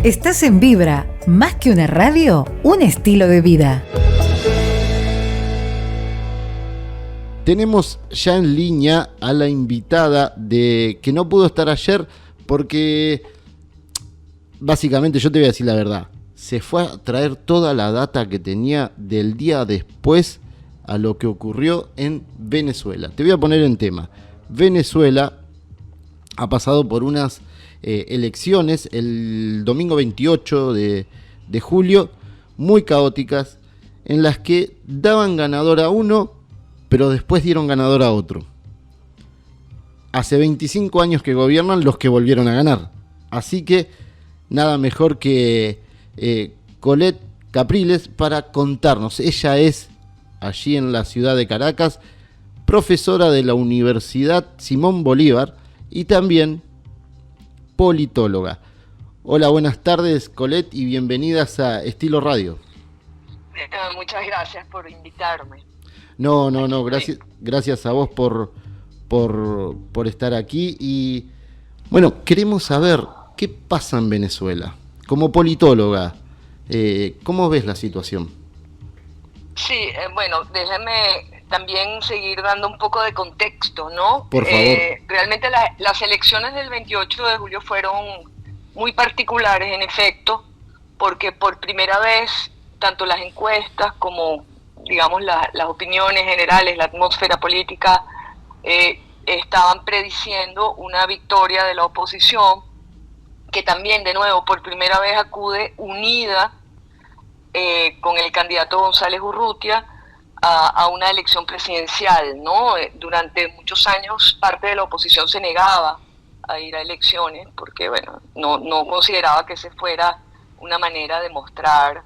Estás en Vibra, más que una radio, un estilo de vida. Tenemos ya en línea a la invitada que no pudo estar ayer porque, básicamente, yo te voy a decir la verdad, se fue a traer toda la data que tenía del día después a lo que ocurrió en Venezuela. Te voy a poner en tema. Venezuela ha pasado por unas elecciones el domingo 28 de julio, muy caóticas, en las que daban ganador a uno, pero después dieron ganador a otro. Hace 25 años que gobiernan los que volvieron a ganar. Así que nada mejor que Colette Capriles para contarnos. Ella es, allí en la ciudad de Caracas, profesora de la Universidad Simón Bolívar y también politóloga. Hola, buenas tardes, Colette, y bienvenidas a Estilo Radio. Muchas gracias por invitarme. No, gracias a vos por estar aquí. Y bueno, queremos saber qué pasa en Venezuela. Como politóloga, ¿cómo ves la situación? Sí, bueno, déjame también seguir dando un poco de contexto, ¿no? Por favor. Realmente las elecciones del 28 de julio fueron muy particulares, en efecto, porque por primera vez, tanto las encuestas como, digamos, las opiniones generales, la atmósfera política, estaban prediciendo una victoria de la oposición, que también, de nuevo, por primera vez acude unida con el candidato González Urrutia a una elección presidencial, ¿no? Durante muchos años parte de la oposición se negaba a ir a elecciones porque, bueno, no consideraba que ese fuera una manera de mostrar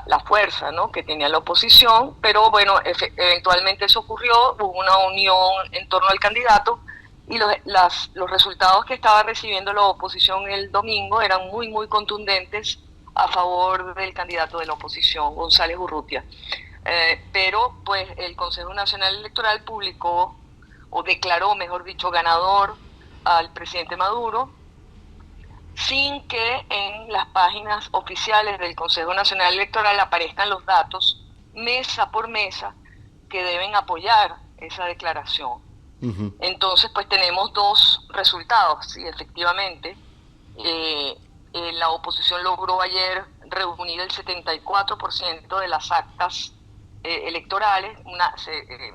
la fuerza, ¿no?, que tenía la oposición, pero bueno, eventualmente eso ocurrió, hubo una unión en torno al candidato y los resultados que estaba recibiendo la oposición el domingo eran muy, muy contundentes a favor del candidato de la oposición, González Urrutia. Pero pues el Consejo Nacional Electoral publicó, o declaró, mejor dicho, ganador al presidente Maduro, sin que en las páginas oficiales del Consejo Nacional Electoral aparezcan los datos mesa por mesa que deben apoyar esa declaración. Uh-huh. Entonces, pues tenemos dos resultados. Sí, efectivamente, la oposición logró ayer reunir el 74% de las actas electorales.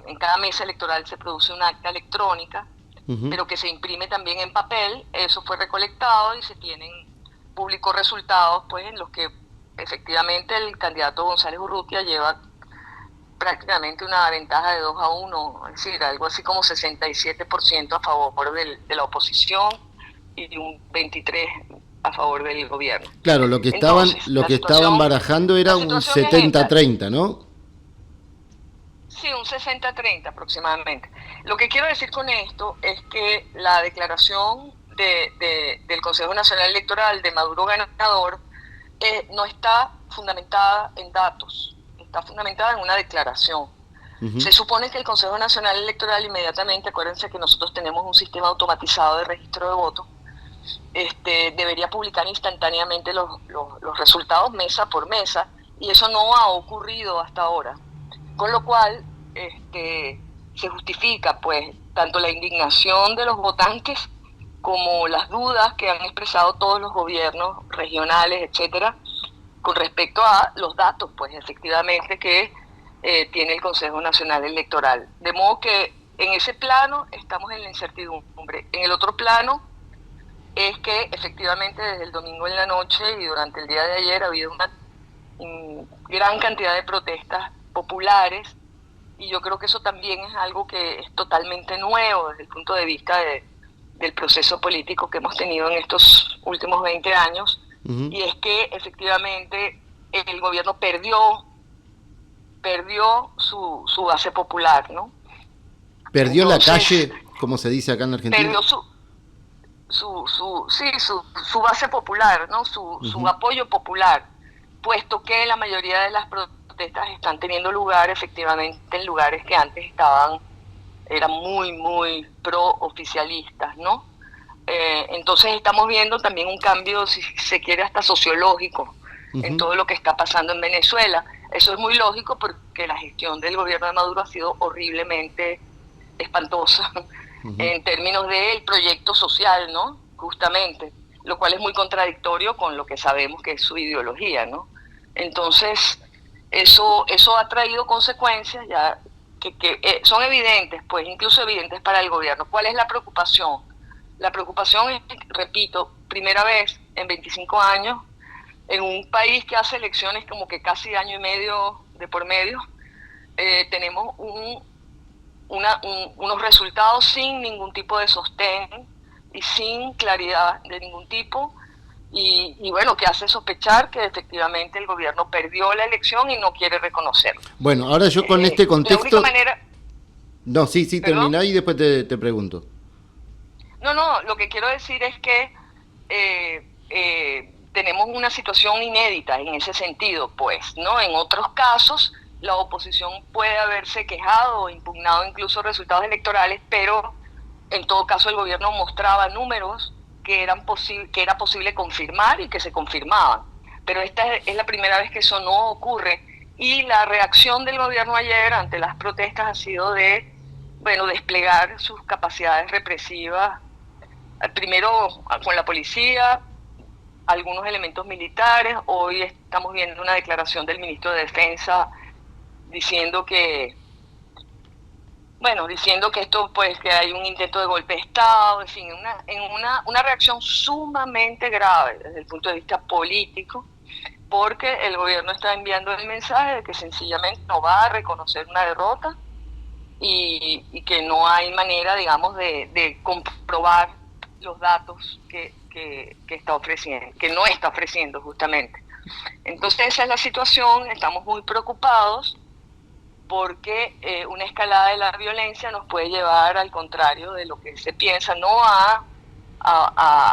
En cada mesa electoral se produce una acta electrónica, uh-huh, pero que se imprime también en papel. Eso fue recolectado y se tienen públicos resultados, pues, en los que efectivamente el candidato González Urrutia lleva prácticamente una ventaja de 2-1, es decir, algo así como 67% a favor de la oposición y un 23% a favor del gobierno. Claro, lo que estaban barajando era un 70-30, ¿no? Sí, un 60-30 aproximadamente. Lo que quiero decir con esto es que la declaración del Consejo Nacional Electoral de Maduro ganador no está fundamentada en datos, está fundamentada en una declaración. Uh-huh. Se supone que el Consejo Nacional Electoral inmediatamente, acuérdense que nosotros tenemos un sistema automatizado de registro de votos, debería publicar instantáneamente los resultados mesa por mesa, y eso no ha ocurrido hasta ahora. Con lo cual, se justifica, pues, tanto la indignación de los votantes como las dudas que han expresado todos los gobiernos regionales, etcétera, con respecto a los datos, pues, efectivamente, que tiene el Consejo Nacional Electoral. De modo que en ese plano estamos en la incertidumbre. En el otro plano es que efectivamente desde el domingo en la noche y durante el día de ayer ha habido una gran cantidad de protestas populares, y yo creo que eso también es algo que es totalmente nuevo desde el punto de vista del proceso político que hemos tenido en estos últimos 20 años, uh-huh, y es que efectivamente el gobierno perdió su base popular, ¿no? Perdió. Entonces, la calle, como se dice acá en Argentina. Perdió su base popular, ¿no? Uh-huh, su apoyo popular, puesto que la mayoría de las protestas están teniendo lugar efectivamente en lugares que antes eran muy, muy pro-oficialistas, ¿no? Entonces estamos viendo también un cambio, si se quiere, hasta sociológico en todo lo que está pasando en Venezuela. Eso es muy lógico porque la gestión del gobierno de Maduro ha sido horriblemente espantosa en términos del proyecto social, ¿no? Justamente, lo cual es muy contradictorio con lo que sabemos que es su ideología, ¿no? Entonces, eso ha traído consecuencias ya que son evidentes, pues incluso evidentes para el gobierno. ¿Cuál es la preocupación? La preocupación es, repito, primera vez en 25 años, en un país que hace elecciones como que casi año y medio de por medio, tenemos unos resultados sin ningún tipo de sostén y sin claridad de ningún tipo, y bueno, que hace sospechar que efectivamente el gobierno perdió la elección y no quiere reconocerlo. Bueno, ahora yo con este contexto... La única manera... No, sí, terminá y después te pregunto. No, lo que quiero decir es que tenemos una situación inédita en ese sentido, pues, ¿no? En otros casos, la oposición puede haberse quejado o impugnado incluso resultados electorales, pero en todo caso el gobierno mostraba números que era posible confirmar y que se confirmaban. Pero esta es la primera vez que eso no ocurre, y la reacción del gobierno ayer ante las protestas ha sido de, bueno, desplegar sus capacidades represivas, primero con la policía, algunos elementos militares. Hoy estamos viendo una declaración del ministro de Defensa diciendo que esto, pues, que hay un intento de golpe de Estado, en fin, una reacción sumamente grave desde el punto de vista político, porque el gobierno está enviando el mensaje de que sencillamente no va a reconocer una derrota y que no hay manera, digamos, de comprobar los datos que está ofreciendo, que no está ofreciendo justamente. Entonces esa es la situación, estamos muy preocupados porque una escalada de la violencia nos puede llevar al contrario de lo que se piensa, no a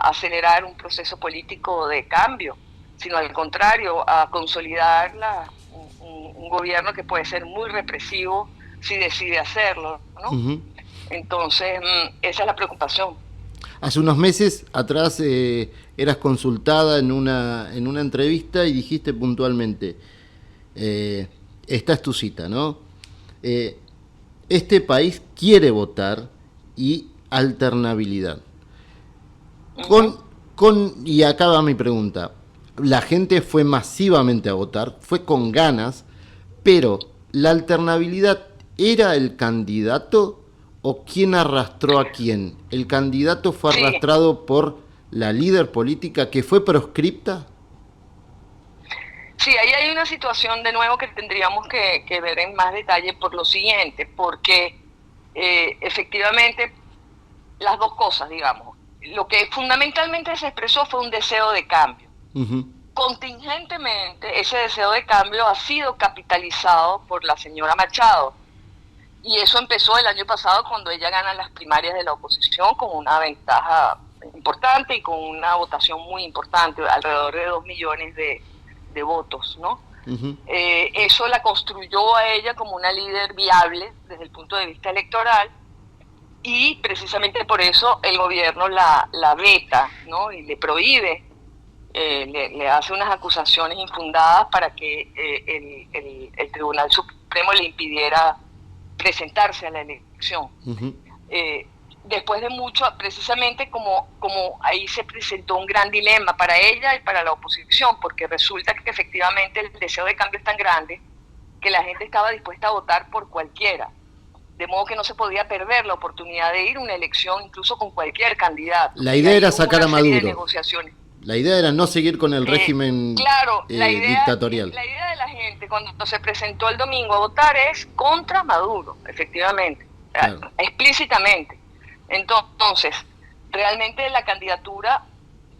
acelerar un proceso político de cambio, sino al contrario, a consolidar un gobierno que puede ser muy represivo si decide hacerlo, ¿no? Entonces, esa es la preocupación. Hace unos meses atrás eras consultada en una entrevista y dijiste puntualmente, esta es tu cita, ¿no? Este país quiere votar y alternabilidad. Y acá va mi pregunta. La gente fue masivamente a votar, fue con ganas, pero ¿la alternabilidad era el candidato o quién arrastró a quién? ¿El candidato fue arrastrado por la líder política que fue proscripta? Sí, ahí hay una situación de nuevo que tendríamos que ver en más detalle por lo siguiente, porque efectivamente las dos cosas, digamos, lo que fundamentalmente se expresó fue un deseo de cambio. Contingentemente, ese deseo de cambio ha sido capitalizado por la señora Machado, y eso empezó el año pasado cuando ella gana las primarias de la oposición con una ventaja importante y con una votación muy importante, alrededor de 2 millones de votos, ¿no? Eso la construyó a ella como una líder viable desde el punto de vista electoral, y precisamente por eso el gobierno la veta, ¿no? Y le prohíbe, le hace unas acusaciones infundadas para que el Tribunal Supremo le impidiera presentarse a la elección. Después de mucho, precisamente como ahí se presentó un gran dilema para ella y para la oposición, porque resulta que efectivamente el deseo de cambio es tan grande que la gente estaba dispuesta a votar por cualquiera, de modo que no se podía perder la oportunidad de ir a una elección incluso con cualquier candidato. La idea era sacar a Maduro. Negociaciones. La idea era no seguir con el régimen dictatorial. La idea de la gente cuando se presentó el domingo a votar es contra Maduro, efectivamente, claro, explícitamente. Entonces, realmente la candidatura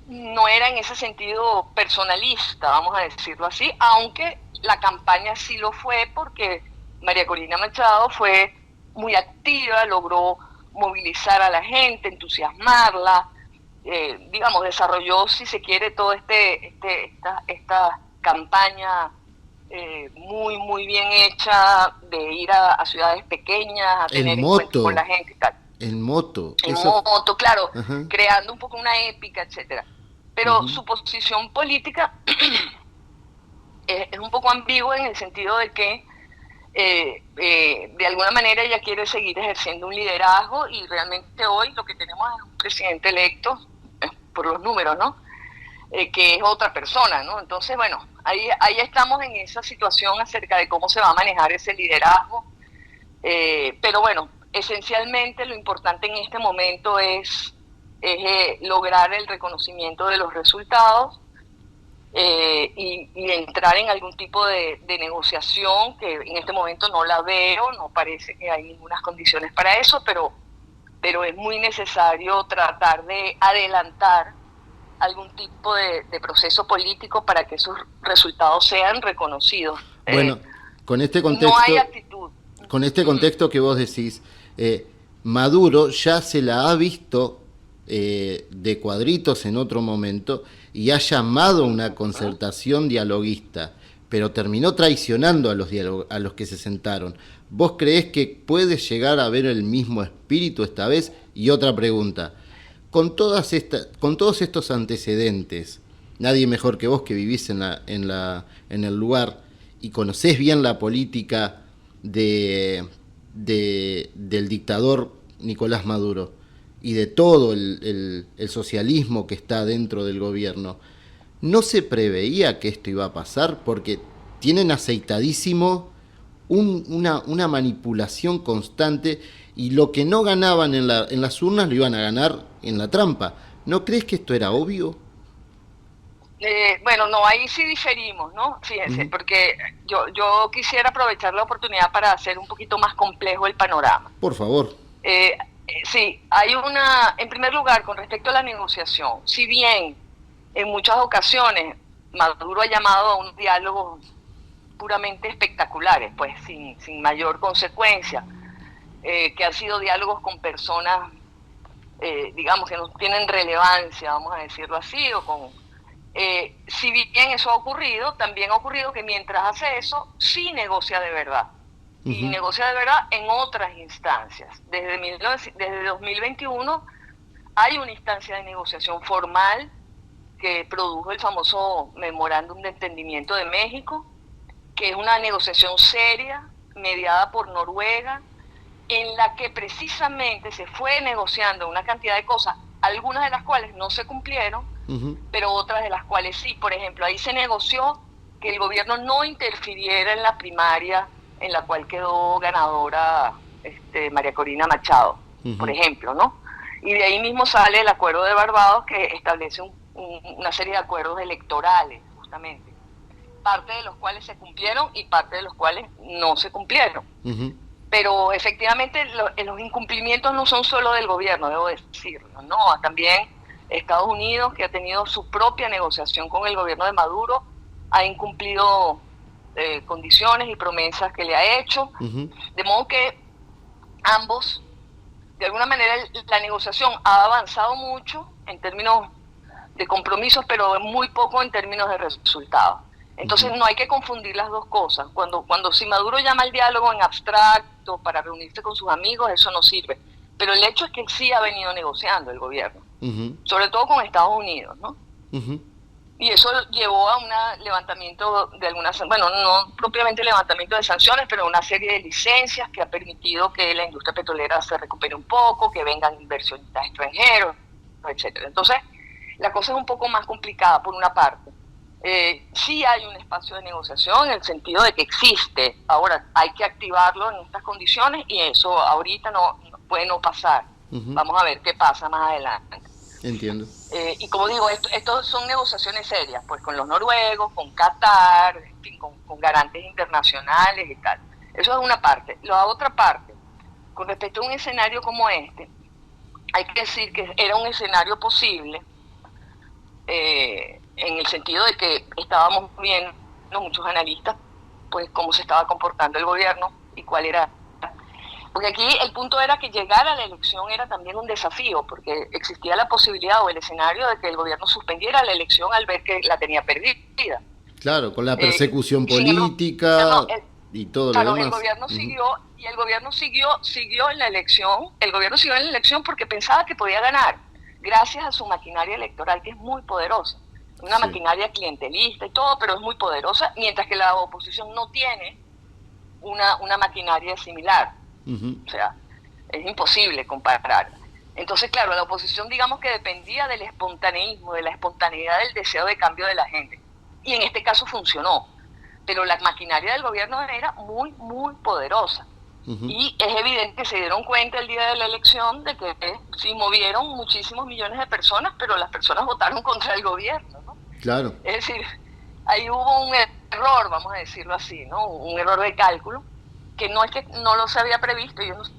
no era en ese sentido personalista, vamos a decirlo así, aunque la campaña sí lo fue, porque María Corina Machado fue muy activa, logró movilizar a la gente, entusiasmarla, digamos, desarrolló, si se quiere, toda esta campaña muy bien hecha de ir a ciudades pequeñas, a tener encuentros con la gente y tal. En moto. En moto, claro, Ajá. creando un poco una épica, etcétera. Pero su posición política es un poco ambigua en el sentido de que de alguna manera ella quiere seguir ejerciendo un liderazgo y realmente hoy lo que tenemos es un presidente electo, por los números, ¿no? Que es otra persona, ¿no? Entonces, bueno, ahí estamos en esa situación acerca de cómo se va a manejar ese liderazgo. Pero bueno, esencialmente lo importante en este momento es lograr el reconocimiento de los resultados y entrar en algún tipo de negociación, que en este momento no la veo, no parece que hay ninguna condiciones para eso, pero es muy necesario tratar de adelantar algún tipo de proceso político para que esos resultados sean reconocidos. Bueno, con este contexto, no hay actitud. Con este contexto que vos decís, Maduro ya se la ha visto de cuadritos en otro momento y ha llamado a una concertación dialoguista, pero terminó traicionando a los que se sentaron. ¿Vos creés que puede llegar a haber el mismo espíritu esta vez? Y otra pregunta, con todos estos antecedentes, nadie mejor que vos que vivís en el lugar y conocés bien la política del dictador Nicolás Maduro y de todo el socialismo que está dentro del gobierno, ¿no se preveía que esto iba a pasar? Porque tienen aceitadísimo una manipulación constante y lo que no ganaban en las urnas lo iban a ganar en la trampa. ¿No crees que esto era obvio? Bueno, no, ahí sí diferimos, ¿no? Fíjense, porque yo quisiera aprovechar la oportunidad para hacer un poquito más complejo el panorama. Por favor. Sí, hay en primer lugar, con respecto a la negociación, si bien en muchas ocasiones Maduro ha llamado a un diálogo puramente espectaculares, pues sin mayor consecuencia, que han sido diálogos con personas, digamos, que no tienen relevancia, vamos a decirlo así, si bien eso ha ocurrido, también ha ocurrido que mientras hace eso, sí negocia de verdad, y negocia de verdad en otras instancias. Desde 2021 hay una instancia de negociación formal que produjo el famoso Memorándum de Entendimiento de México, que es una negociación seria, mediada por Noruega, en la que precisamente se fue negociando una cantidad de cosas, algunas de las cuales no se cumplieron, pero otras de las cuales sí. Por ejemplo, ahí se negoció que el gobierno no interfiriera en la primaria en la cual quedó ganadora María Corina Machado, por ejemplo, ¿no? Y de ahí mismo sale el Acuerdo de Barbados, que establece una serie de acuerdos electorales, justamente, parte de los cuales se cumplieron y parte de los cuales no se cumplieron. Pero efectivamente los incumplimientos no son solo del gobierno, debo decirlo, ¿no? También Estados Unidos, que ha tenido su propia negociación con el gobierno de Maduro, ha incumplido condiciones y promesas que le ha hecho, de modo que ambos, de alguna manera, la negociación ha avanzado mucho en términos de compromisos, pero muy poco en términos de resultados. Entonces no hay que confundir las dos cosas. Cuando si Maduro llama al diálogo en abstracto para reunirse con sus amigos, eso no sirve. Pero el hecho es que sí ha venido negociando el gobierno, sobre todo con Estados Unidos, ¿no? Y eso llevó a un levantamiento de algunas, bueno, no propiamente levantamiento de sanciones, pero una serie de licencias que ha permitido que la industria petrolera se recupere un poco, que vengan inversionistas extranjeros, etcétera. Entonces, la cosa es un poco más complicada por una parte. Sí hay un espacio de negociación en el sentido de que existe. Ahora hay que activarlo en estas condiciones y eso ahorita no puede no pasar. Vamos a ver qué pasa más adelante. Entiendo. Y como digo, esto son negociaciones serias, pues con los noruegos, con Qatar, en fin, con garantes internacionales y tal. Eso es una parte. La otra parte, con respecto a un escenario como este, hay que decir que era un escenario posible, en el sentido de que estábamos viendo, muchos analistas, pues cómo se estaba comportando el gobierno y cuál era. Porque aquí el punto era que llegar a la elección era también un desafío, porque existía la posibilidad o el escenario de que el gobierno suspendiera la elección al ver que la tenía perdida. Claro, con la persecución política, y todo lo Claro, demás. el gobierno siguió, y el gobierno siguió en la elección, el gobierno siguió en la elección porque pensaba que podía ganar, gracias a su maquinaria electoral, que es muy poderosa. Una maquinaria clientelista y todo, pero es muy poderosa, mientras que la oposición no tiene una maquinaria similar. O sea, es imposible comparar. Entonces, claro, la oposición, digamos que dependía del espontaneísmo, de la espontaneidad del deseo de cambio de la gente. Y en este caso funcionó. Pero la maquinaria del gobierno era muy, muy poderosa. Y es evidente que se dieron cuenta el día de la elección de que sí movieron muchísimos millones de personas, pero las personas votaron contra el gobierno, ¿no? Claro. Es decir, ahí hubo un error, vamos a decirlo así, ¿no? Un error de cálculo, que no es que no lo se había previsto, ellos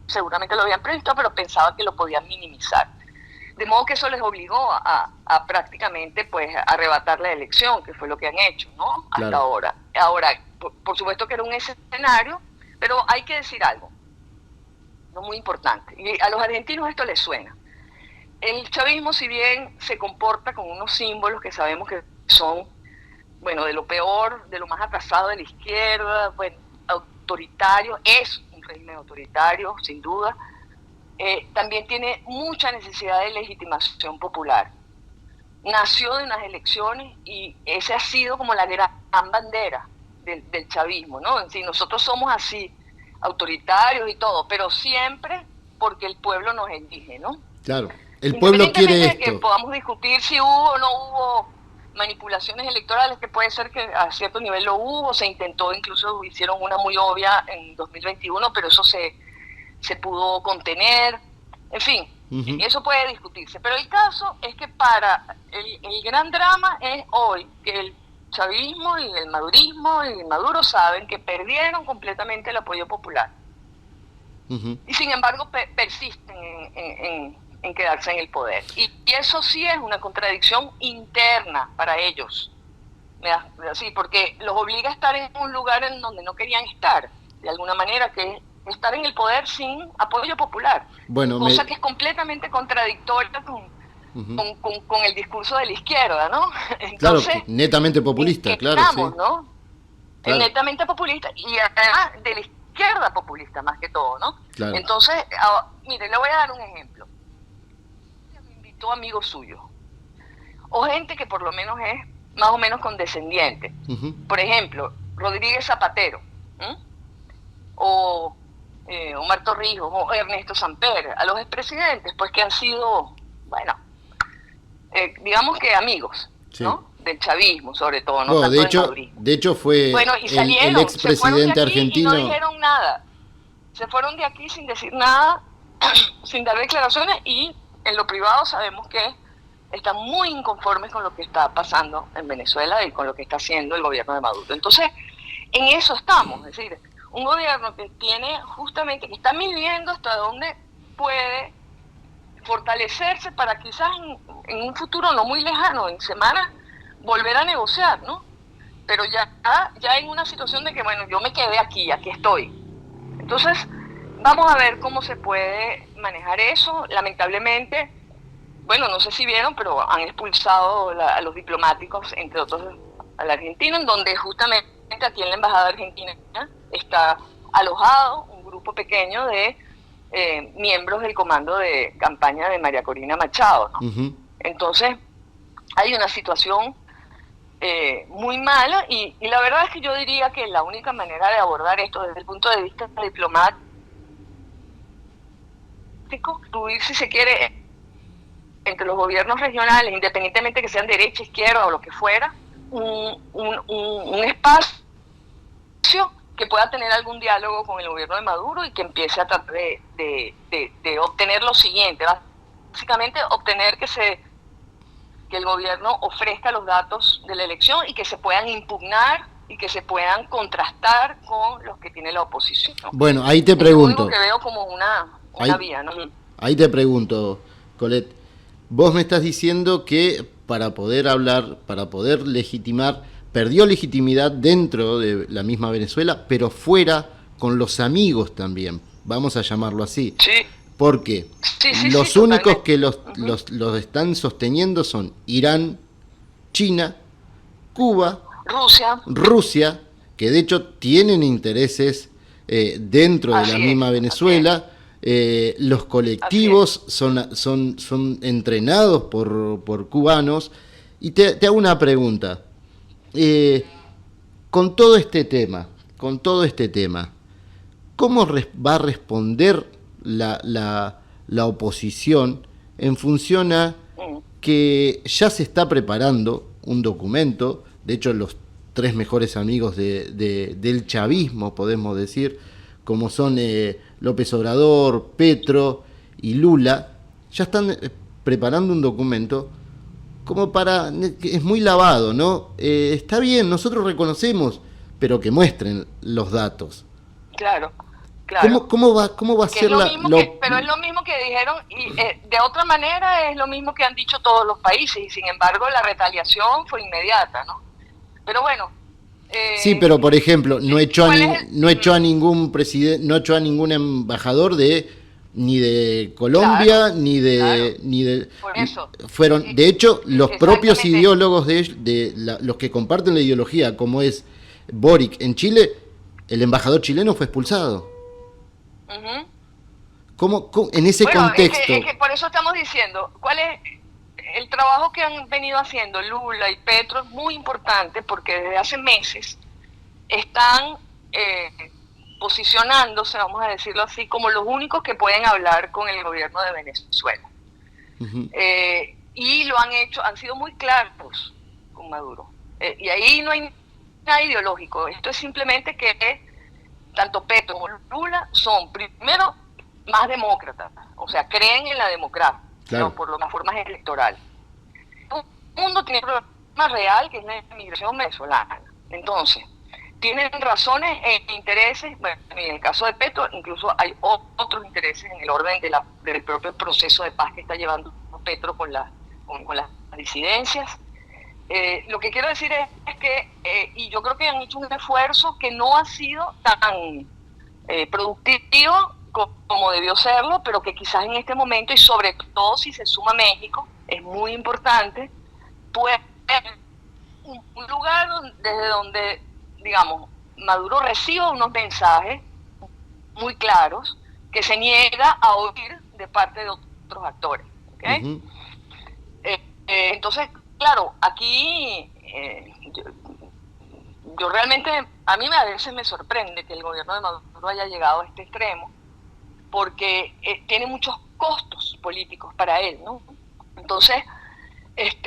seguramente lo habían previsto, pero pensaban que lo podían minimizar. De modo que eso les obligó a prácticamente pues arrebatar la elección, que fue lo que han hecho, ¿no? Hasta Claro. ahora. Ahora, por supuesto que era un escenario, pero hay que decir algo, no muy importante, y a los argentinos esto les suena. El chavismo, si bien se comporta con unos símbolos que sabemos que son, bueno, de lo peor, de lo más atrasado de la izquierda, bueno, autoritario, es un régimen autoritario, sin duda, también tiene mucha necesidad de legitimación popular. Nació de unas elecciones y esa ha sido como la gran bandera del chavismo, ¿no? Si nosotros somos así, autoritarios y todo, pero siempre porque el pueblo nos elige, ¿no? Claro. El pueblo quiere Independientemente de que esto. podamos discutir si hubo o no hubo manipulaciones electorales, que puede ser que a cierto nivel lo hubo, se intentó, incluso hicieron una muy obvia en 2021, pero eso se pudo contener, en fin, eso puede discutirse. Pero el caso es que para el gran drama es hoy que el chavismo y el madurismo y el Maduro saben que perdieron completamente el apoyo popular. Y sin embargo persisten en quedarse en el poder. Y eso sí es una contradicción interna para ellos. Sí, porque los obliga a estar en un lugar en donde no querían estar, de alguna manera, que es estar en el poder sin apoyo popular. Bueno, cosa que es completamente contradictoria con el discurso de la izquierda, ¿no? Entonces, claro, netamente populista, claro, estamos, sí. ¿no? Claro. Netamente populista y además de la izquierda populista más que todo, ¿no? Claro. Entonces, mire, le voy a dar un ejemplo. Me invitó amigos suyos o gente que por lo menos es más o menos condescendiente. Por ejemplo, Rodríguez Zapatero, o Omar Torrijos o Ernesto Samper, a los expresidentes, pues que han sido, bueno, digamos que amigos, sí, ¿no? Del chavismo, sobre todo, no tanto del madurismo. De hecho fue bueno, y salieron, el expresidente argentino. Y no dijeron nada. Se fueron de aquí sin decir nada, sin dar declaraciones, y en lo privado sabemos que están muy inconformes con lo que está pasando en Venezuela y con lo que está haciendo el gobierno de Maduro. Entonces, en eso estamos, es decir, un gobierno que tiene justamente, que está midiendo hasta dónde puede fortalecerse para quizás en un futuro no muy lejano, en semanas, volver a negociar, ¿no? Pero ya en una situación de que, bueno, yo me quedé aquí estoy. Entonces, vamos a ver cómo se puede manejar eso. Lamentablemente, bueno, no sé si vieron, pero han expulsado a los diplomáticos, entre otros al argentino, en donde justamente aquí en la Embajada Argentina está alojado un grupo pequeño de miembros del comando de campaña de María Corina Machado, ¿no? Entonces, hay una situación muy mala y la verdad es que yo diría que la única manera de abordar esto desde el punto de vista diplomático, si se quiere, entre los gobiernos regionales, independientemente que sean derecha, izquierda o lo que fuera, un espacio que pueda tener algún diálogo con el gobierno de Maduro y que empiece a tratar de obtener lo siguiente, básicamente obtener que el gobierno ofrezca los datos de la elección y que se puedan impugnar y que se puedan contrastar con los que tiene la oposición. Bueno, ahí te pregunto. Es lo único que veo como una vía, ¿no? Ahí te pregunto, Colette, vos me estás diciendo que para poder hablar, para poder legitimar, perdió legitimidad dentro de la misma Venezuela, pero fuera con los amigos también, vamos a llamarlo así. Sí. Porque los únicos que los están sosteniendo son Irán, China, Cuba, Rusia, que de hecho tienen intereses dentro de la misma Venezuela. Los colectivos son entrenados por cubanos. Y te hago una pregunta. Con todo este tema, ¿cómo va a responder la oposición en función a que ya se está preparando un documento? De hecho, los tres mejores amigos del chavismo, podemos decir, como son López Obrador, Petro y Lula, ya están preparando un documento como para... Es muy lavado, ¿no? Está bien, nosotros reconocemos, pero que muestren los datos. Claro. ¿Cómo va a ser pero es lo mismo que dijeron, y de otra manera es lo mismo que han dicho todos los países, y sin embargo la retaliación fue inmediata, ¿no? Pero bueno... sí, pero por ejemplo, no echó a ningún presidente, no echó a ningún embajador ni de Colombia, ni de por eso. Fueron, de hecho, los propios ideólogos los que comparten la ideología, como es Boric en Chile, el embajador chileno fue expulsado. Uh-huh. ¿Cómo en ese contexto? Es que por eso estamos diciendo, ¿cuál es el trabajo que han venido haciendo Lula y Petro? Es muy importante porque desde hace meses están posicionándose, vamos a decirlo así, como los únicos que pueden hablar con el gobierno de Venezuela. Uh-huh. Y lo han hecho, han sido muy claros con Maduro. Y ahí no hay nada ideológico. Esto es simplemente que tanto Petro como Lula son, primero, más demócratas. O sea, creen en la democracia, claro, ¿no? Por las formas electorales. El mundo tiene un problema real, que es la inmigración venezolana. Entonces, tienen razones e intereses, bueno, en el caso de Petro, incluso hay otros intereses en el orden del propio proceso de paz que está llevando Petro con las disidencias. Lo que quiero decir es que, y yo creo que han hecho un esfuerzo que no ha sido tan productivo como debió serlo, pero que quizás en este momento, y sobre todo si se suma México, es muy importante, pues un lugar desde donde, digamos, Maduro recibe unos mensajes muy claros que se niega a oír de parte de otros actores. ¿Okay? Uh-huh. Entonces, claro, aquí yo realmente, a mí a veces me sorprende que el gobierno de Maduro haya llegado a este extremo, porque tiene muchos costos políticos para él, ¿no? Entonces,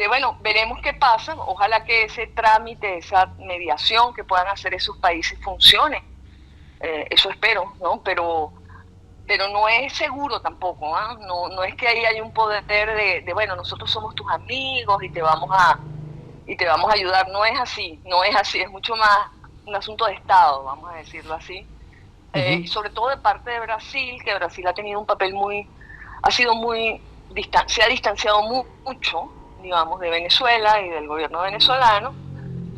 bueno, veremos qué pasa. Ojalá que ese trámite, esa mediación que puedan hacer esos países funcione. Eso espero, ¿no? Pero no es seguro tampoco, ¿eh? No es que ahí hay un poder de bueno, nosotros somos tus amigos y te vamos a ayudar. No es así, es mucho más un asunto de Estado, vamos a decirlo así. Uh-huh. Sobre todo de parte de Brasil, que Brasil ha tenido un papel se ha distanciado mucho, digamos, de Venezuela y del gobierno venezolano.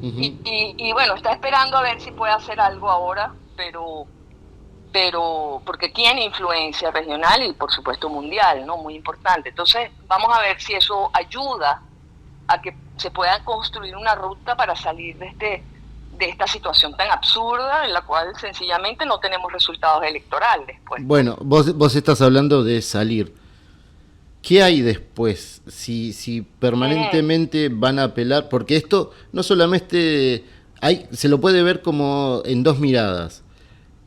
Uh-huh. Y bueno, está esperando a ver si puede hacer algo ahora, pero porque tiene influencia regional y por supuesto mundial, ¿no? Muy importante. Entonces vamos a ver si eso ayuda a que se pueda construir una ruta para salir de esta situación tan absurda en la cual sencillamente no tenemos resultados electorales. Pues. Bueno, vos estás hablando de salir. ¿Qué hay después? Si permanentemente van a apelar, porque esto no solamente se lo puede ver como en dos miradas,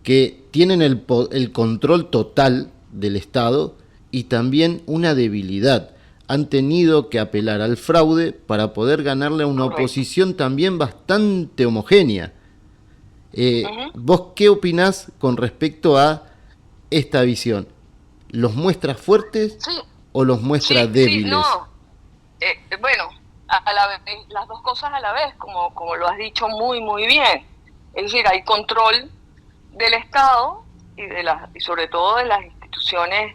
que tienen el control total del Estado y también una debilidad. Han tenido que apelar al fraude para poder ganarle a una oposición también bastante homogénea. Uh-huh. ¿Vos qué opinás con respecto a esta visión? ¿Los muestra fuertes o los muestra débiles? Sí, no. Bueno, a la vez, las dos cosas a la vez, como lo has dicho muy, muy bien. Es decir, hay control del Estado y sobre todo de las instituciones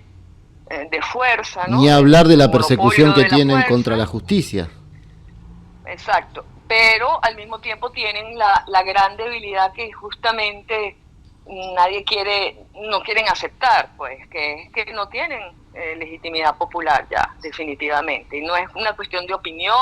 de fuerza, ¿no? Ni hablar de la persecución que tienen contra la justicia. Exacto, pero al mismo tiempo tienen la gran debilidad que justamente no quieren aceptar, pues, que es que no tienen legitimidad popular ya, definitivamente. Y no es una cuestión de opinión,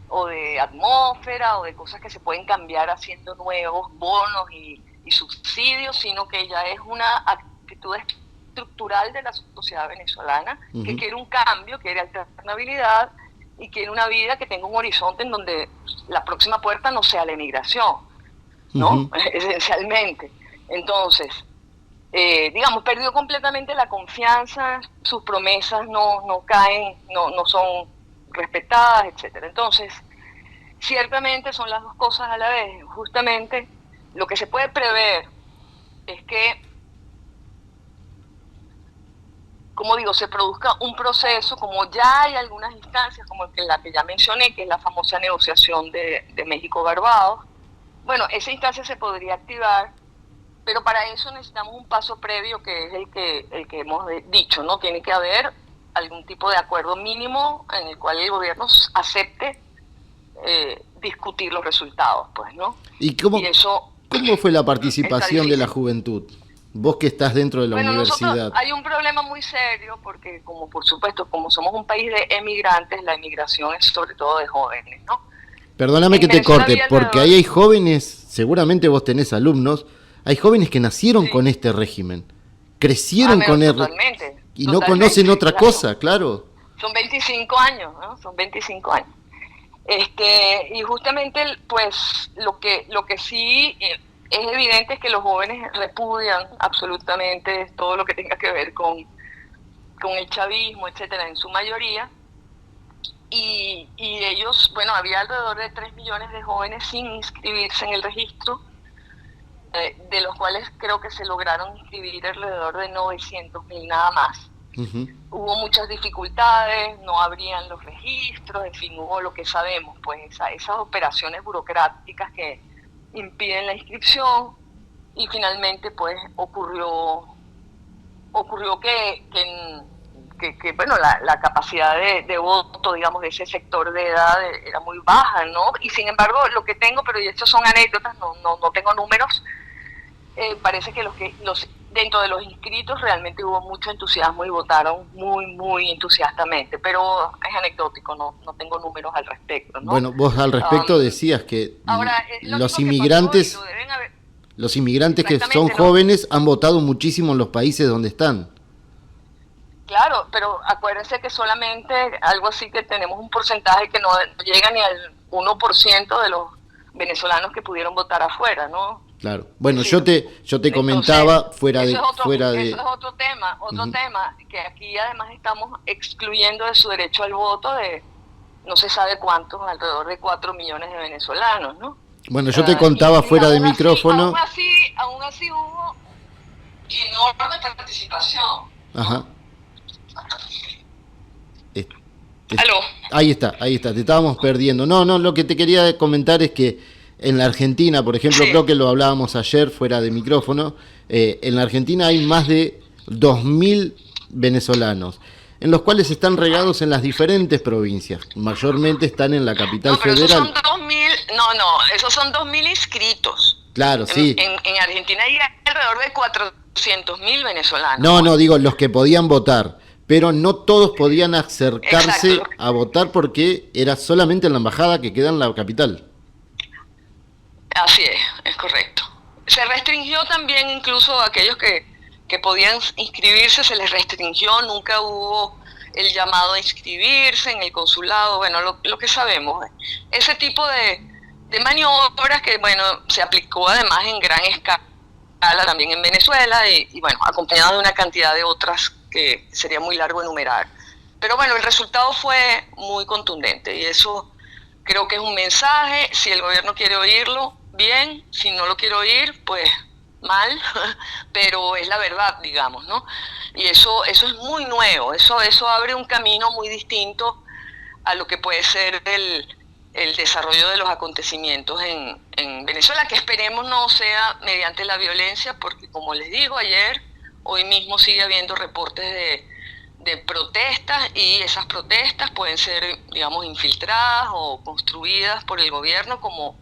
o de atmósfera o de cosas que se pueden cambiar haciendo nuevos bonos y subsidios, sino que ya es una actitud estructural de la sociedad venezolana que quiere un cambio, quiere alternabilidad y quiere una vida que tenga un horizonte en donde la próxima puerta no sea la emigración, ¿no? Esencialmente. Entonces, digamos, perdió completamente la confianza, sus promesas no caen, no son respetadas, etcétera. Entonces, ciertamente son las dos cosas a la vez. Justamente lo que se puede prever es que, como digo, se produzca un proceso, como ya hay algunas instancias, como la que ya mencioné, que es la famosa negociación de México-Barbados. Bueno, esa instancia se podría activar, pero para eso necesitamos un paso previo, que es el que hemos dicho, ¿no? Tiene que haber algún tipo de acuerdo mínimo en el cual el gobierno acepte discutir los resultados, pues, ¿no? ¿Y cómo fue la participación de la juventud? Vos que estás dentro de la universidad. Hay un problema muy serio porque, como por supuesto, como somos un país de emigrantes, la emigración es sobre todo de jóvenes, ¿no? Perdóname que te corte, porque ahí hay jóvenes, seguramente vos tenés alumnos, hay jóvenes que nacieron con este régimen, crecieron con él y no conocen otra cosa, claro. Son 25 años, ¿no? Son 25 años. Y justamente, pues, lo que sí es evidente es que los jóvenes repudian absolutamente todo lo que tenga que ver con el chavismo, etcétera, en su mayoría. Y ellos, bueno, había alrededor de 3 millones de jóvenes sin inscribirse en el registro, de los cuales creo que se lograron inscribir alrededor de 900.000 nada más. Hubo muchas dificultades, no abrían los registros, en fin, hubo lo que sabemos, pues esas operaciones burocráticas que impiden la inscripción, y finalmente pues ocurrió que bueno, la capacidad de voto, digamos, de ese sector de edad era muy baja, ¿no? Y sin embargo, lo que tengo, pero estos son anécdotas, no tengo números, parece que dentro de los inscritos realmente hubo mucho entusiasmo y votaron muy, muy entusiastamente, pero es anecdótico, no tengo números al respecto, ¿no? Bueno, vos al respecto decías que ahora, los inmigrantes que son jóvenes han votado muchísimo en los países donde están. Claro, pero acuérdense que solamente algo así, que tenemos un porcentaje que no llega ni al 1% de los venezolanos que pudieron votar afuera, ¿no? Claro. Bueno, sí. yo te comentaba Entonces, fuera de... Eso es otro tema, tema, que aquí además estamos excluyendo de su derecho al voto de no se sabe cuántos, alrededor de 4 millones de venezolanos, ¿no? Bueno, yo te contaba fuera de micrófono... Aún así hubo enorme participación. Ajá. ¿Aló? Ahí está, te estábamos perdiendo. No, lo que te quería comentar es que en la Argentina, por ejemplo, sí, creo que lo hablábamos ayer fuera de micrófono, en la Argentina hay más de 2.000 venezolanos, en los cuales están regados en las diferentes provincias, mayormente están en la capital federal. Esos son 2.000, esos son 2.000 inscritos. Claro, sí. En Argentina hay alrededor de 400.000 venezolanos. No, digo, los que podían votar, pero no todos podían acercarse a votar porque era solamente en la embajada que queda en la capital. Así es correcto. Se restringió también, incluso a aquellos que podían inscribirse, se les restringió, nunca hubo el llamado a inscribirse en el consulado, bueno, lo que sabemos. Ese tipo de maniobras que, bueno, se aplicó además en gran escala también en Venezuela y bueno, acompañado de una cantidad de otras que sería muy largo enumerar. Pero bueno, el resultado fue muy contundente y eso creo que es un mensaje. Si el gobierno quiere oírlo, bien; si no lo quiere oír, pues mal, pero es la verdad, digamos, ¿no? Y eso es muy nuevo, eso abre un camino muy distinto a lo que puede ser el desarrollo de los acontecimientos en Venezuela, que esperemos no sea mediante la violencia, porque como les digo hoy mismo sigue habiendo reportes de protestas, y esas protestas pueden ser, digamos, infiltradas o construidas por el gobierno como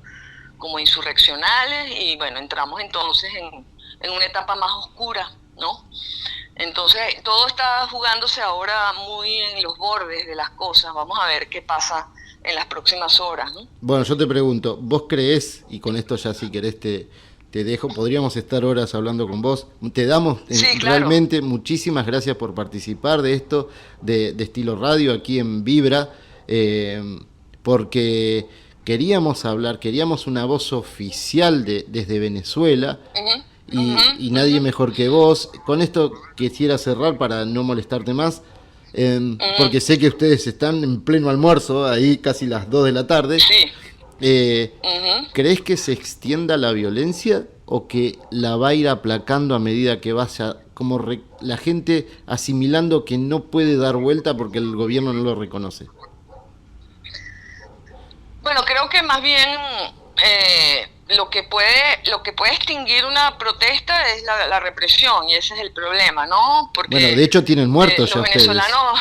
insurreccionales, y bueno, entramos entonces en una etapa más oscura, ¿no? Entonces, todo está jugándose ahora muy en los bordes de las cosas. Vamos a ver qué pasa en las próximas horas, ¿no? Bueno, yo te pregunto, ¿vos creés, y con esto ya si querés te dejo, podríamos estar horas hablando con vos, te damos Sí, claro. realmente muchísimas gracias por participar de esto, de Estilo Radio aquí en Vibra, porque queríamos hablar, queríamos una voz oficial desde Venezuela, Ujú, y nadie mejor que vos. Con esto quisiera cerrar para no molestarte más, porque sé que ustedes están en pleno almuerzo, ahí casi las 2 de la tarde. sí. Ujú. ¿Crees que se extienda la violencia o que la va a ir aplacando a medida que vaya como la gente asimilando que no puede dar vuelta porque el gobierno no lo reconoce? Bueno, creo que más bien lo que puede extinguir una protesta es la represión, y ese es el problema, ¿no? Bueno, Porque de hecho tienen muertos ya los ustedes. venezolanos,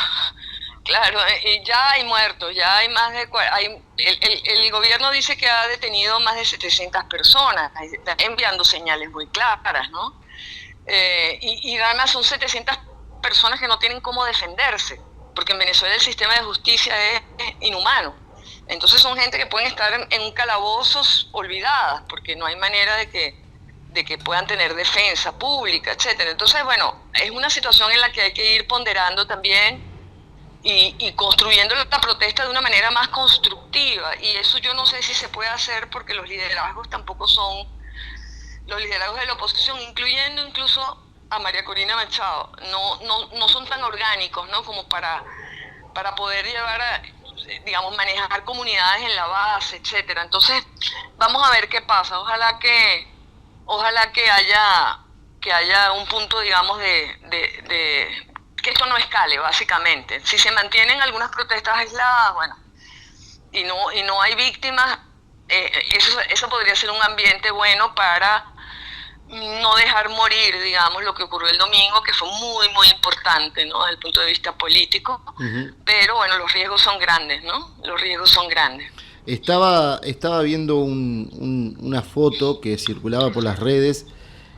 claro, ya hay muertos, ya hay más de el gobierno dice que ha detenido más de 700 personas, está enviando señales muy claras, ¿no? Y además son 700 personas que no tienen cómo defenderse, porque en Venezuela el sistema de justicia es inhumano. Entonces son gente que pueden estar en un calabozo olvidadas, porque no hay manera de que puedan tener defensa pública, etcétera. Entonces, bueno, es una situación en la que hay que ir ponderando también y construyendo la protesta de una manera más constructiva. Y eso yo no sé si se puede hacer porque los liderazgos tampoco son, los liderazgos de la oposición, incluyendo incluso a María Corina Machado, no son tan orgánicos, ¿no? Como para poder llevar a, digamos, manejar comunidades en la base, etcétera. Entonces, vamos a ver qué pasa. Ojalá que haya un punto, digamos, de que esto no escale, básicamente. Si se mantienen algunas protestas aisladas, bueno, y no hay víctimas, eso podría ser un ambiente bueno para no dejar morir, digamos, lo que ocurrió el domingo, que fue muy, muy importante, ¿no? Desde el punto de vista político. Pero, bueno, los riesgos son grandes, ¿no? Los riesgos son grandes. Estaba viendo una foto que circulaba por las redes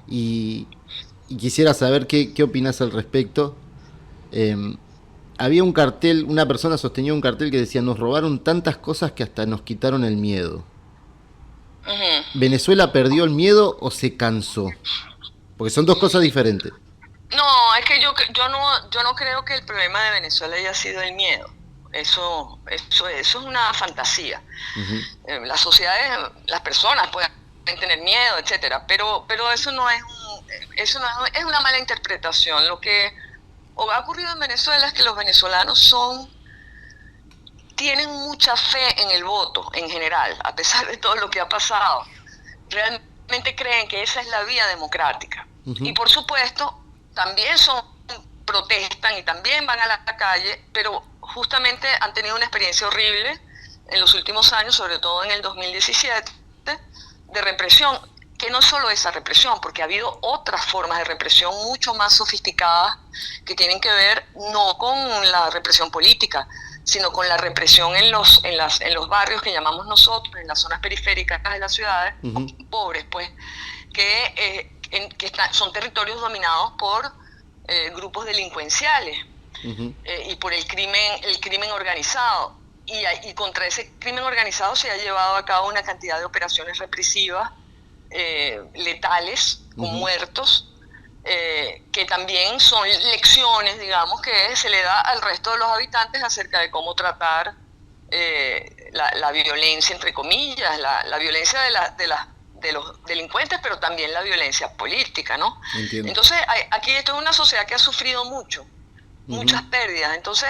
y quisiera saber qué opinás al respecto. Había un cartel, una persona sostenía un cartel que decía: nos robaron tantas cosas que hasta nos quitaron el miedo. ¿Venezuela perdió el miedo o se cansó? Porque son dos cosas diferentes. No, es que yo no creo que el problema de Venezuela haya sido el miedo. Eso es una fantasía. Las sociedades, las personas pueden tener miedo, etcétera, pero eso no es es una mala interpretación. Lo que ha ocurrido en Venezuela es que los venezolanos tienen mucha fe en el voto en general, a pesar de todo lo que ha pasado. Realmente creen que esa es la vía democrática. Y por supuesto, también protestan y también van a la calle, pero justamente han tenido una experiencia horrible en los últimos años, sobre todo en el 2017, de represión, que no es solo esa represión, porque ha habido otras formas de represión mucho más sofisticadas que tienen que ver no con la represión política, sino con la represión en los barrios que llamamos nosotros, en las zonas periféricas de las ciudades, pobres, pues, que son territorios dominados por grupos delincuenciales y por el crimen organizado. Y contra ese crimen organizado se ha llevado a cabo una cantidad de operaciones represivas letales, con muertos, que también son lecciones, digamos, que se le da al resto de los habitantes acerca de cómo tratar la violencia, entre comillas, la violencia de los delincuentes, pero también la violencia política, ¿no? Entiendo. Entonces, aquí esto es una sociedad que ha sufrido muchas pérdidas. Entonces,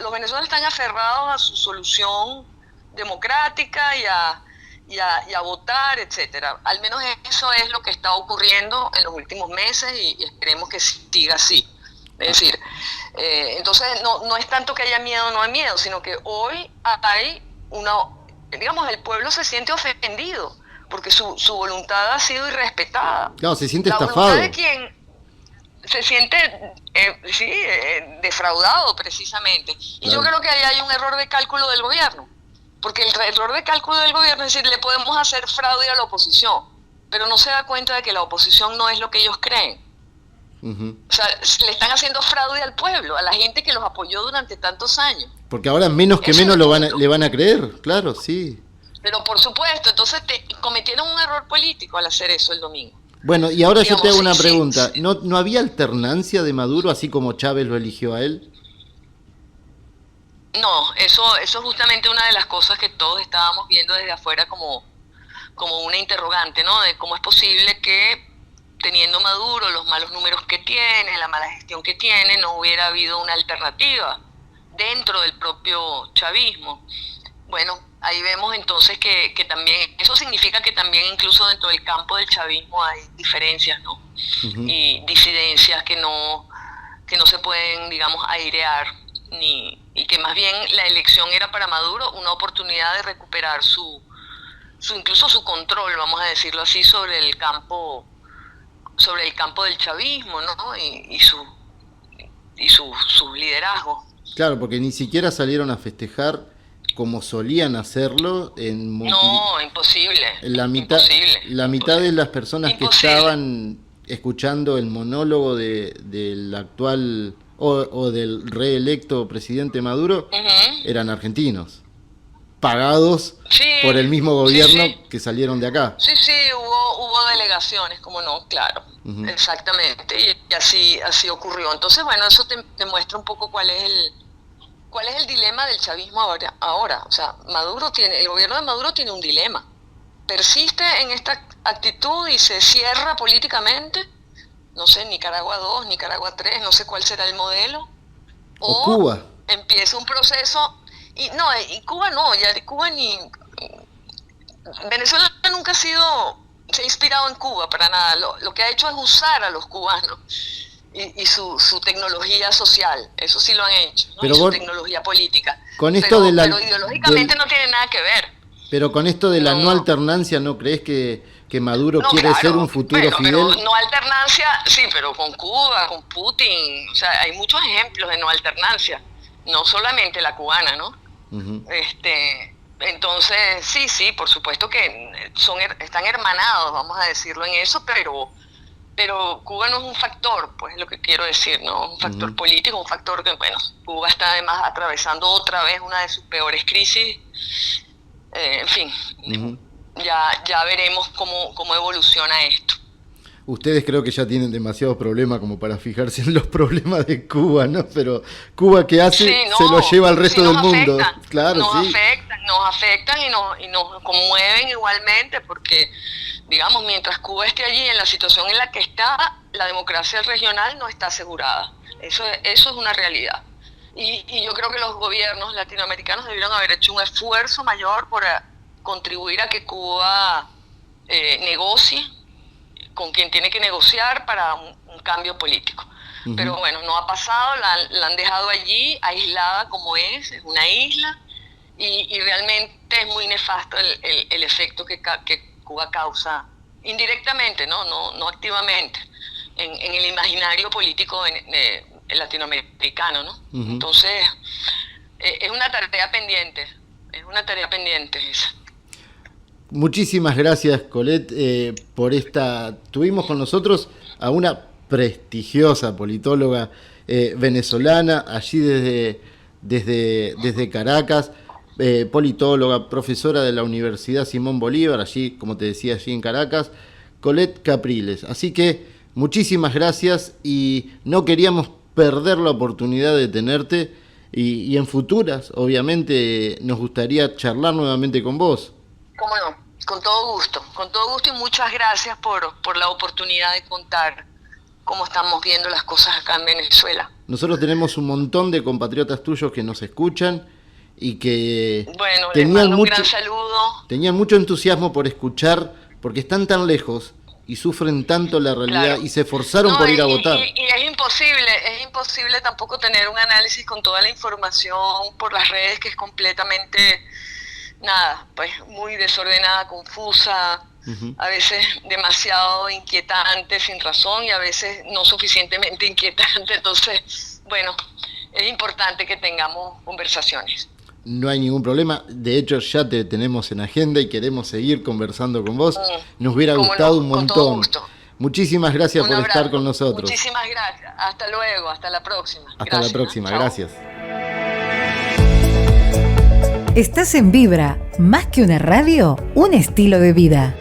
los venezolanos están aferrados a su solución democrática y a votar, etcétera. Al menos eso es lo que está ocurriendo en los últimos meses y esperemos que siga así. Es decir, entonces no es tanto que haya miedo o no hay miedo, sino que hoy hay digamos, el pueblo se siente ofendido porque su voluntad ha sido irrespetada. Claro, se siente la estafado. Voluntad de quien se siente defraudado, precisamente. Y claro. Yo creo que ahí hay un error de cálculo del gobierno. Porque el error de cálculo del gobierno es decir, le podemos hacer fraude a la oposición, pero no se da cuenta de que la oposición no es lo que ellos creen. O sea, le están haciendo fraude al pueblo, a la gente que los apoyó durante tantos años. Porque ahora menos que Eso menos es le van a creer, claro, sí. Pero por supuesto, entonces cometieron un error político al hacer eso el domingo. Bueno, y ahora Digamos, yo te hago una sí, pregunta. sí. ¿No había alternancia de Maduro así como Chávez lo eligió a él? No, eso es justamente una de las cosas que todos estábamos viendo desde afuera como una interrogante, ¿no? De cómo es posible que teniendo Maduro los malos números que tiene, la mala gestión que tiene, no hubiera habido una alternativa dentro del propio chavismo. Bueno, ahí vemos entonces que también, eso significa que también incluso dentro del campo del chavismo hay diferencias, ¿no? Y disidencias que no se pueden, digamos, airear, y que más bien la elección era para Maduro una oportunidad de recuperar incluso su control, vamos a decirlo así, sobre el campo del chavismo, ¿no? Y su liderazgo. Claro, porque ni siquiera salieron a festejar como solían hacerlo No, imposible. La mitad de las personas que estaban escuchando el monólogo del actual o del reelecto presidente Maduro eran argentinos, pagados por el mismo gobierno que salieron de acá. Sí, hubo delegaciones, como no, claro, exactamente, y así ocurrió. Entonces, bueno, eso te muestra un poco cuál es el dilema del chavismo ahora. O sea, el gobierno de Maduro tiene un dilema. Persiste en esta actitud y se cierra políticamente, no sé, Nicaragua 2, Nicaragua 3, no sé cuál será el modelo. O Cuba. Empieza un proceso, y Cuba no, ya Cuba ni... Venezuela nunca se ha inspirado en Cuba para nada. Lo que ha hecho es usar a los cubanos y su tecnología social, eso sí lo han hecho, ¿no? Pero su tecnología política. Con esto pero ideológicamente no tiene nada que ver. Pero con esto de la no alternancia, ¿no crees que Maduro quiere ser un futuro Fidel? Pero no alternancia, sí, pero con Cuba, con Putin, o sea, hay muchos ejemplos de no alternancia, no solamente la cubana, ¿no? Entonces, sí, por supuesto que están hermanados, vamos a decirlo en eso, pero Cuba no es un factor, pues es lo que quiero decir, ¿no? Un factor político, un factor que, bueno, Cuba está además atravesando otra vez una de sus peores crisis. En fin, ya veremos cómo evoluciona esto. Ustedes creo que ya tienen demasiados problemas como para fijarse en los problemas de Cuba, ¿no? Pero Cuba, ¿qué hace? Se lo lleva al resto del mundo. Claro, nos afectan y nos conmueven igualmente, porque, digamos, mientras Cuba esté allí en la situación en la que está, la democracia regional no está asegurada. Eso es una realidad. Y yo creo que los gobiernos latinoamericanos debieron haber hecho un esfuerzo mayor por contribuir a que Cuba negocie con quien tiene que negociar para un cambio político. Pero bueno, no ha pasado, la han dejado allí, aislada como es una isla, y realmente es muy nefasto el efecto que Cuba causa indirectamente, no activamente, en el imaginario político latinoamericano, ¿no? Entonces, es una tarea pendiente esa. Muchísimas gracias, Colette, por esta... Tuvimos con nosotros a una prestigiosa politóloga venezolana, allí desde Caracas, politóloga, profesora de la Universidad Simón Bolívar, allí, como te decía, allí en Caracas, Colette Capriles. Así que muchísimas gracias, y no queríamos perder la oportunidad de tenerte, y en futuras, obviamente, nos gustaría charlar nuevamente con vos. ¿Cómo no? Con todo gusto, y muchas gracias por la oportunidad de contar cómo estamos viendo las cosas acá en Venezuela. Nosotros tenemos un montón de compatriotas tuyos que nos escuchan y que les mando un gran saludo. Tenían mucho entusiasmo por escuchar, porque están tan lejos y sufren tanto la realidad, claro, y se esforzaron por ir a votar. Y es imposible tampoco tener un análisis con toda la información por las redes, que es completamente... pues muy desordenada, confusa, a veces demasiado inquietante sin razón, y a veces no suficientemente inquietante. Entonces, bueno, es importante que tengamos conversaciones. No hay ningún problema, de hecho ya te tenemos en agenda y queremos seguir conversando con vos. Nos hubiera gustado un montón. Muchísimas gracias Un por abrazo. estar con nosotros. Muchísimas gracias. Hasta luego, hasta la próxima. Hasta la próxima, Chao. gracias. Estás en Vibra, más que una radio, un estilo de vida.